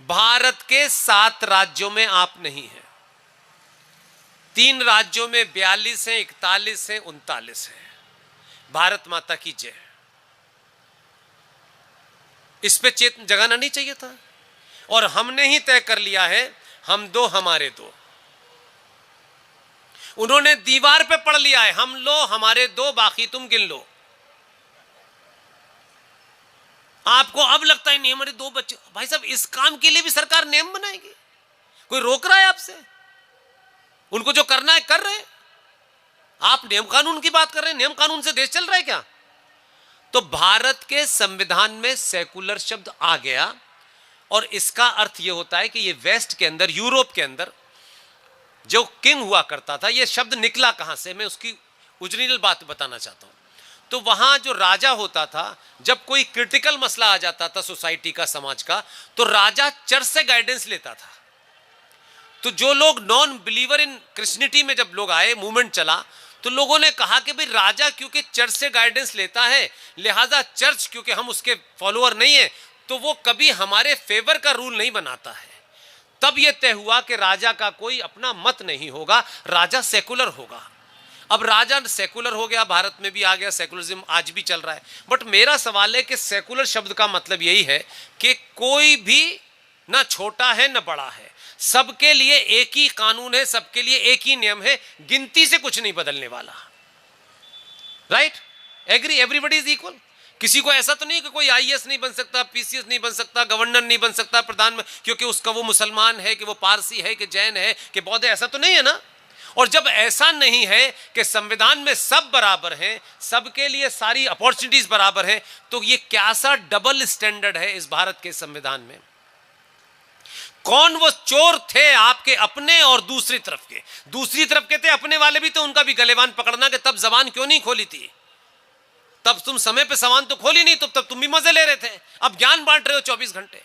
भारत के 7 राज्यों में आप नहीं हैं। 3 राज्यों में 42 हैं, 41 हैं, 39 हैं। भारत माता की जय। इस पे चेतन जगाना नहीं चाहिए था। और हमने ही तय कर लिया है, हम 2 हमारे 2। उन्होंने दीवार पे पढ़ लिया है, हम लो हमारे 2 बाकी तुम गिन लो। आपको अब लगता है नहीं हमारे 2 बच्चे। भाई साहब, इस काम के लिए भी सरकार नियम बनाएगी? कोई रोक रहा है आपसे? उनको जो करना है कर रहे हैं। आप नियम कानून की बात कर रहे हैं। नियम कानून से देश चल रहा है क्या? तो भारत के संविधान में सेकुलर शब्द आ गया और इसका अर्थ यह होता है कि ये वेस्ट के अंदर, यूरोप के अंदर जो किंग हुआ करता था, यह शब्द निकला कहां से, मैं उसकी ओरिजिनल बात बताना चाहता हूं। तो वहां जो राजा होता था, जब कोई क्रिटिकल मसला आ जाता था सोसाइटी का, समाज का, तो राजा चर्च से गाइडेंस लेता था। तो जो लोग नॉन बिलीवर इन क्रिश्चियनिटी में जब लोग आए, मूवमेंट चला, तो लोगों ने कहा कि भाई राजा क्योंकि चर्च से गाइडेंस लेता है, लिहाजा चर्च क्योंकि हम उसके फॉलोअर नहीं है, तो वो कभी हमारे फेवर का रूल नहीं बनाता है। तब यह तय हुआ कि राजा का कोई अपना मत नहीं होगा, राजा सेकुलर होगा। अब राजा सेकुलर हो गया, भारत में भी आ गया, सेकुलरिज्म आज भी चल रहा है। बट मेरा सवाल है कि सेकुलर शब्द का मतलब यही है कि कोई भी ना छोटा है ना बड़ा है, सबके लिए एक ही कानून है, सबके लिए एक ही नियम है, गिनती से कुछ नहीं बदलने वाला। Right? Agree? Everybody is equal. किसी को ऐसा तो नहीं कि कोई आईएएस नहीं बन सकता, पीसीएस नहीं बन सकता, गवर्नर नहीं बन सकता, प्रधान, क्योंकि उसका वो मुसलमान है, कि वो पारसी है, कि जैन है, कि बौद्ध है, ऐसा तो नहीं है ना। और जब ऐसा नहीं है कि संविधान में सब बराबर हैं, सबके लिए सारी अपॉर्चुनिटीज बराबर हैं, तो ये क्या सा डबल स्टैंडर्ड है इस भारत के संविधान में। कौन वो चोर थे आपके अपने और दूसरी तरफ के? दूसरी तरफ के थे अपने वाले भी, तो उनका भी गलेवान पकड़ना कि तब जबान क्यों नहीं खोली थी, तब तुम समय पे जबान तो खोली नहीं, तो तब तुम भी मजे ले रहे थे। अब ज्ञान बांट रहे हो 24 घंटे।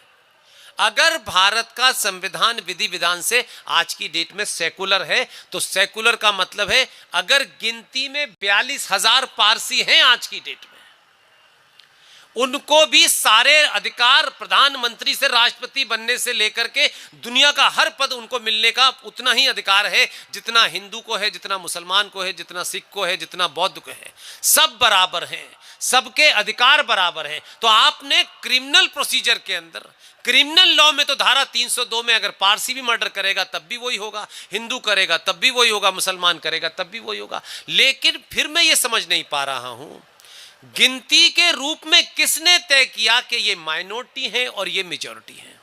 अगर भारत का संविधान विधि विधान से आज की डेट में सेकुलर है, तो सेकुलर का मतलब है अगर गिनती में 42,000 पारसी हैं आज की डेट में, उनको भी सारे अधिकार, प्रधानमंत्री से राष्ट्रपति बनने से लेकर के दुनिया का हर पद उनको मिलने का उतना ही अधिकार है जितना हिंदू को है, जितना मुसलमान को है, जितना सिख को है, जितना बौद्ध को है। सब बराबर हैं, सबके अधिकार बराबर हैं। तो आपने क्रिमिनल प्रोसीजर के अंदर, क्रिमिनल लॉ में तो धारा 302 में अगर पारसी भी मर्डर करेगा तब भी वही होगा, हिंदू करेगा तब भी वही होगा, मुसलमान करेगा तब भी वही होगा। लेकिन फिर मैं ये समझ नहीं पा रहा हूं, गिनती के रूप में किसने तय किया कि ये माइनॉरिटी है और ये मेजॉरिटी है?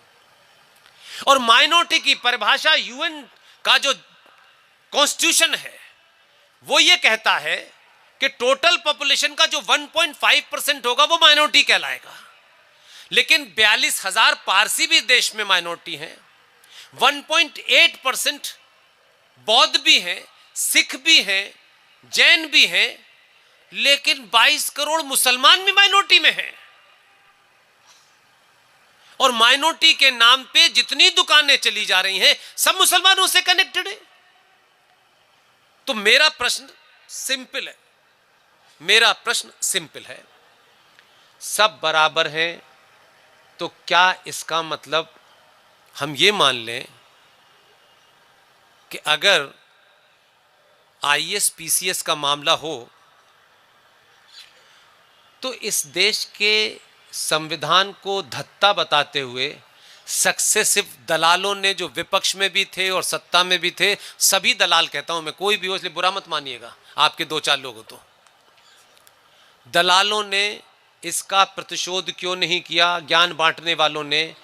और माइनॉरिटी की परिभाषा यूएन का जो कॉन्स्टिट्यूशन है वो ये कहता है कि टोटल पॉपुलेशन का जो 1.5% होगा वो माइनॉरिटी कहलाएगा। लेकिन 42,000 पारसी भी देश में माइनॉरिटी हैं, 1.8% बौद्ध भी हैं, सिख भी हैं, जैन भी हैं, लेकिन 22 करोड़ मुसलमान भी माइनॉरिटी में हैं। और माइनॉरिटी के नाम पे जितनी दुकानें चली जा रही हैं सब मुसलमानों से कनेक्टेड है। तो मेरा प्रश्न सिंपल है, मेरा प्रश्न सिंपल है, सब बराबर हैं, तो क्या इसका मतलब हम ये मान लें कि अगर आईएएस पीसीएस का मामला हो तो इस देश के संविधान को धत्ता बताते हुए सक्सेसिव दलालों ने, जो विपक्ष में भी थे और सत्ता में भी थे, सभी दलाल कहता हूं मैं, कोई भी हो इसलिए बुरा मत मानिएगा, आपके 2-4 लोग हो, तो दलालों ने इसका प्रतिशोध क्यों नहीं किया, ज्ञान बांटने वालों ने,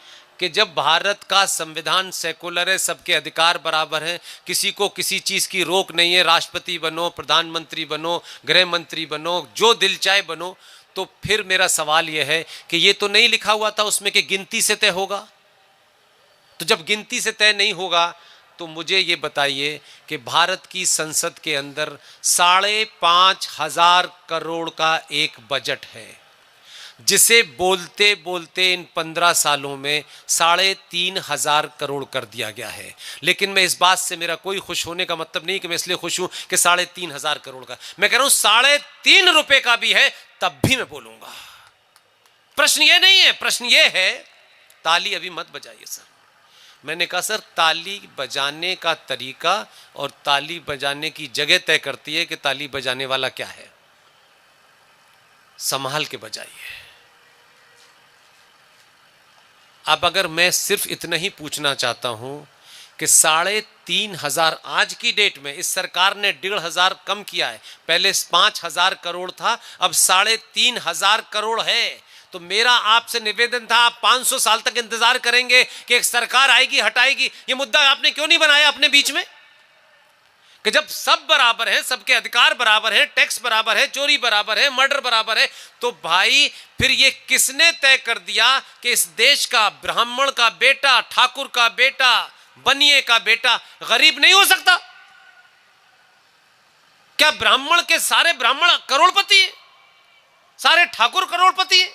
कि जब भारत का संविधान सेकुलर है, सबके अधिकार बराबर हैं, किसी को किसी चीज़ की रोक नहीं है, राष्ट्रपति बनो, प्रधानमंत्री बनो, गृह मंत्री बनो, जो दिल चाहे बनो, तो फिर मेरा सवाल यह है कि ये तो नहीं लिखा हुआ था उसमें कि गिनती से तय होगा। तो जब गिनती से तय नहीं होगा तो मुझे ये बताइए कि भारत की संसद के अंदर 5,500 करोड़ का एक बजट है, जिसे बोलते बोलते इन 15 सालों में 3,500 करोड़ कर दिया गया है। लेकिन मैं इस बात से, मेरा कोई खुश होने का मतलब नहीं कि मैं इसलिए खुश हूं कि 3,500 करोड़ का, मैं कह रहा हूं 3.5 रुपए का भी है तब भी मैं बोलूंगा। प्रश्न ये नहीं है, प्रश्न ये है ताली अभी मत बजाइए सर। मैंने कहा सर ताली बजाने का तरीका और ताली बजाने की जगह तय करती है कि ताली बजाने वाला क्या है। संभाल के बजाइए। अब अगर मैं सिर्फ इतना ही पूछना चाहता हूं कि 3,500 आज की डेट में, इस सरकार ने 1,500 कम किया है, पहले 5,000 करोड़ था, अब 3,500 करोड़ है। तो मेरा आपसे निवेदन था, आप 500 साल तक इंतजार करेंगे कि एक सरकार आएगी हटाएगी? ये मुद्दा आपने क्यों नहीं बनाया अपने बीच में कि जब सब बराबर हैं, सबके अधिकार बराबर हैं, टैक्स बराबर है, चोरी बराबर है, मर्डर बराबर है, तो भाई फिर ये किसने तय कर दिया कि इस देश का ब्राह्मण का बेटा, ठाकुर का बेटा, बनिए का बेटा गरीब नहीं हो सकता? क्या ब्राह्मण के सारे ब्राह्मण करोड़पति हैं? सारे ठाकुर करोड़पति हैं?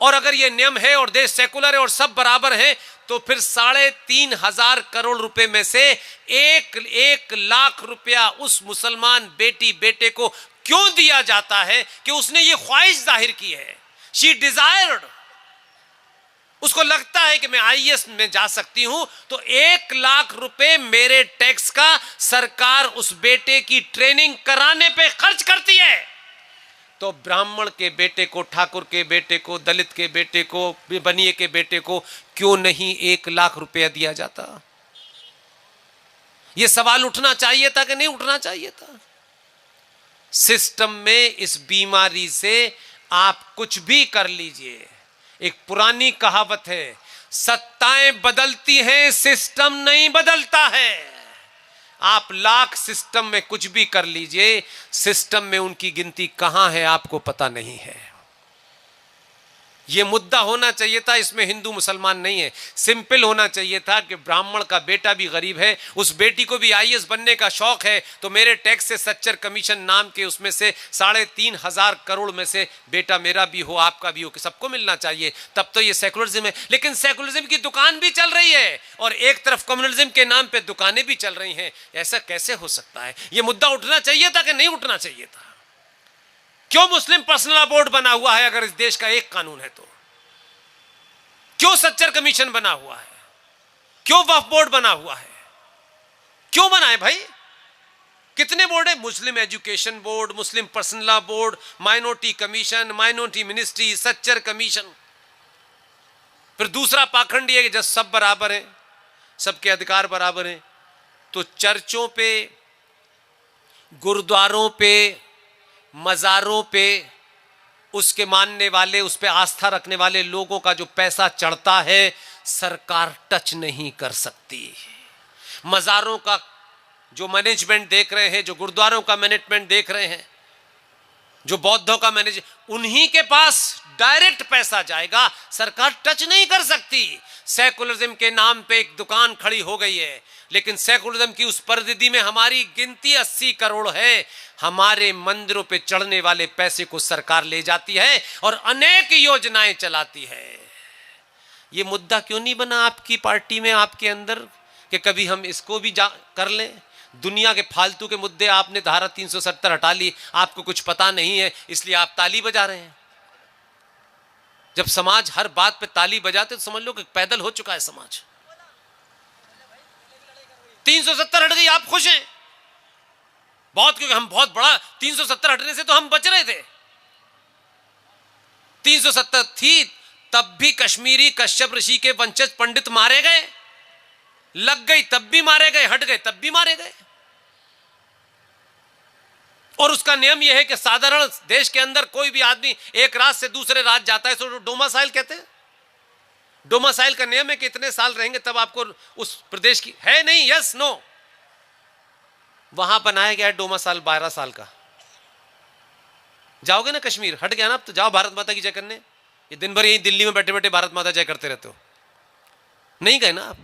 और अगर ये नियम है और देश सेकुलर है और सब बराबर है, तो फिर 3,500 करोड़ रुपए में से 1 लाख रुपया उस मुसलमान बेटी बेटे को क्यों दिया जाता है कि उसने ये ख्वाहिश जाहिर की है, शी डिजायर्ड, उसको लगता है कि मैं आईएएस में जा सकती हूं, तो 1 लाख रुपए मेरे टैक्स का सरकार उस बेटे की ट्रेनिंग कराने पे खर्च करती है। तो ब्राह्मण के बेटे को, ठाकुर के बेटे को, दलित के बेटे को, बनिए के बेटे को क्यों नहीं 1 लाख रुपया दिया जाता? यह सवाल उठना चाहिए था कि नहीं उठना चाहिए था? सिस्टम में इस बीमारी से आप कुछ भी कर लीजिए। एक पुरानी कहावत है, सत्ताएं बदलती हैं, सिस्टम नहीं बदलता है। आप लाख सिस्टम में कुछ भी कर लीजिए, सिस्टम में उनकी गिनती कहां है आपको पता नहीं है। यह मुद्दा होना चाहिए था, इसमें हिंदू मुसलमान नहीं है, सिंपल होना चाहिए था कि ब्राह्मण का बेटा भी गरीब है, उस बेटी को भी आईएएस बनने का शौक है, तो मेरे टैक्स से सच्चर कमीशन नाम के उसमें से 3,500 करोड़ में से बेटा मेरा भी हो, आपका भी हो, कि सबको मिलना चाहिए। तब तो ये सेकुलरिज्म है। लेकिन सेकुलरिज्म की दुकान भी चल रही है और एक तरफ कम्युनलिज्म के नाम पे दुकानें भी चल रही हैं। ऐसा कैसे हो सकता है? यह मुद्दा उठना चाहिए था कि नहीं उठना चाहिए था? क्यों मुस्लिम पर्सनल लॉ बोर्ड बना हुआ है अगर इस देश का एक कानून है तो? क्यों सच्चर कमीशन बना हुआ है? क्यों वक्फ बोर्ड बना हुआ है? क्यों बना है भाई? कितने बोर्ड है? Muslim education board, Muslim personal law board, minority commission, minority ministry, Sachar commission. फिर दूसरा पाखंड ये कि जब सब बराबर हैं, सबके अधिकार बराबर हैं, तो चर्चों पे, गुरुद्वारों पे, मज़ारों पे उसके मानने वाले, उस पे आस्था रखने वाले लोगों का जो पैसा चढ़ता है, सरकार टच नहीं कर सकती। मज़ारों का जो मैनेजमेंट देख रहे हैं, जो गुरुद्वारों का मैनेजमेंट देख रहे हैं, जो बौद्धों का मैनेज, उन्हीं के पास डायरेक्ट पैसा जाएगा, सरकार टच नहीं कर सकती। सेकुलरिज्म के नाम पे एक दुकान खड़ी हो गई है, लेकिन सेकुलरिज्म की उस परिधि में हमारी गिनती 80 करोड़ है। हमारे मंदिरों पे चढ़ने वाले पैसे को सरकार ले जाती है और अनेक योजनाएं चलाती है। ये मुद्दा क्यों नहीं बना आपकी पार्टी में, आपके अंदर, कि कभी हम इसको भी कर लें? दुनिया के फालतू के मुद्दे आपने धारा 370 हटा ली, आपको कुछ पता नहीं है इसलिए आप ताली बजा रहे हैं। जब समाज हर बात पे ताली बजाते तो समझ लो कि पैदल हो चुका है समाज। 370 हट गई, आप खुश हैं बहुत, क्योंकि हम बहुत बड़ा 370 हटने से तो हम बच रहे थे। 370 थी तब भी कश्मीरी कश्यप ऋषि के वंशज पंडित मारे गए, लग गई तब भी मारे गए, हट गए तब भी मारे गए। और उसका नियम यह है कि साधारण देश के अंदर कोई भी आदमी एक राज्य से दूसरे राज्य जाता है तो डोमासाइल कहते हैं। डोमासाइल का नियम है कि इतने साल रहेंगे तब आपको उस प्रदेश की, है नहीं, यस नो, वहां बनाया गया है डोमासाइल 12 साल का। जाओगे ना कश्मीर, हट गया ना, अब तो जाओ भारत माता की जय करने। ये दिन भर यही दिल्ली में बैठे बैठे भारत माता जय करते रहते हो, नहीं गए ना आप।